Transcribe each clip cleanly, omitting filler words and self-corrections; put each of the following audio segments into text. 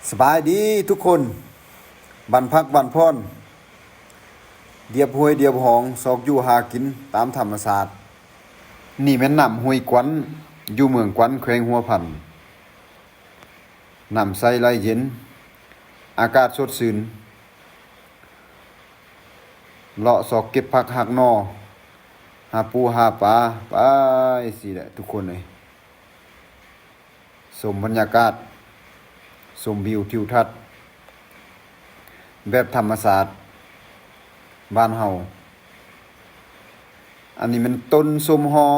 สบายดีทุกคนบันพักบันพรเดียบห้วยเดียบหองซอกอยู่หากินตามธรรมศาสตร์นี่แม่นน้ำห้วยกวันอยู่เมืองกวันแขวงหัวพันน้ำใสไหลเย็นอากาศสดชื่นเลาะซอกเก็บผักหักนอหาปูหาปลาไปสิแหละทุกคนเลยชมบรรยากาศชมวิวทิวทัศน์แบบธรรมศาสตร์บ้านเฮาอันนี้มันต้นส้มฮอ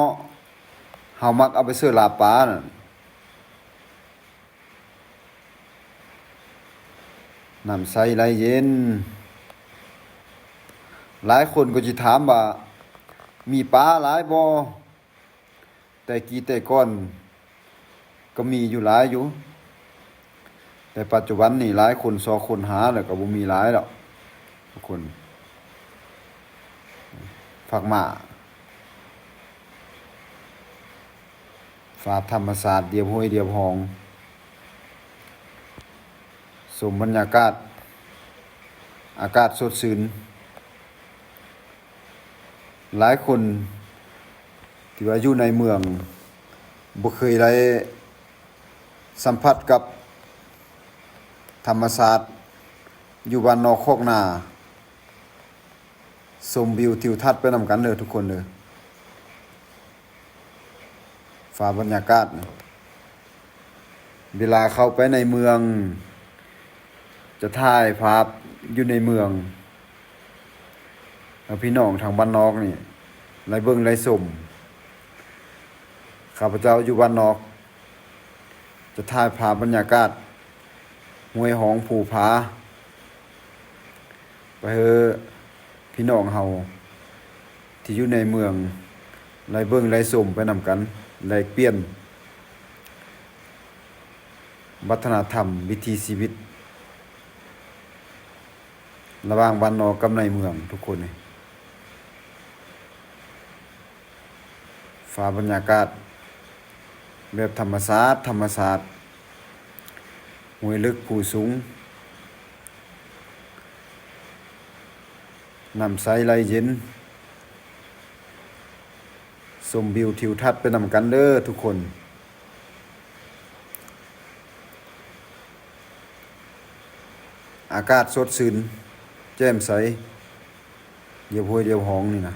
เฮามักเอาไปเสิร์ฟลาบปลาน่ะน้ำใสไหลเย็นหลายคนก็สิถามว่ามีปลาหลายบ่แต่กี้แต่ก่อนก็มีอยู่หลายอยู่แต่ปัจจุบันนี่หลายคนซอคนหาแล้วก็บ่มีหลายแล้วทุกคนฝากมาฝากธรรมศาสตร์เดียบห้วยเดียบหองสมบรรยากาศอากาศสดชื่นหลายคนที่ว่าอยู่ในเมืองบ่เคยได้สัมผัสกับธรรมศาสตร์อยู่บ้านนอกคอกนาชมวิวทิวทัศน์ไปนำกันเลยทุกคนเลยฟ้าบรรยากาศเวลาเข้าไปในเมืองจะถ่ายภาพอยู่ในเมืองแล้วพี่น้องทางบ้านนอกนี่ไล่เบิ่งไล่ชมข้าพเจ้าอยู่บ้านนอกจะถ่ายภาพบรรยากาศห้วยหองภูผาไปเฮอพี่น้องเฮาที่อยู่ในเมืองไล่เบิ่งไล่ชมไปนำกันไล่เปลี่ยนวัฒนธรรมวิถีชีวิตระหว่างบ้านนอกกับในเมืองทุกคนนี่ฟ้าบรรยากาศแบบธรรมศาสตร์ห้วยลึกภูสูงน้ำใสไหลเย็นชมวิวทิวทัศน์ไปนำกันเด้อทุกคนอากาศสดชื่นแจ่มใสเดียวห้วยเดียวหองนี่นะ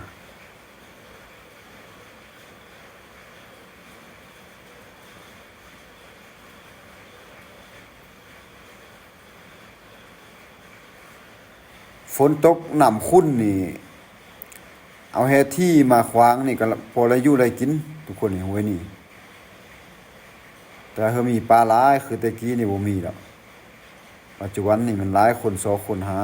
ฝนตกน้ำขุ่นนี่เอาแฮที่มาขวางนี่ก็พอได้อยู่ได้กินทุกคนนี่ห้วยนี่แต่เฮามีปลาหลายคือแต่กี้นี่บ่มีแล้วปัจจุบันนี่มันหลายคนซอคนหา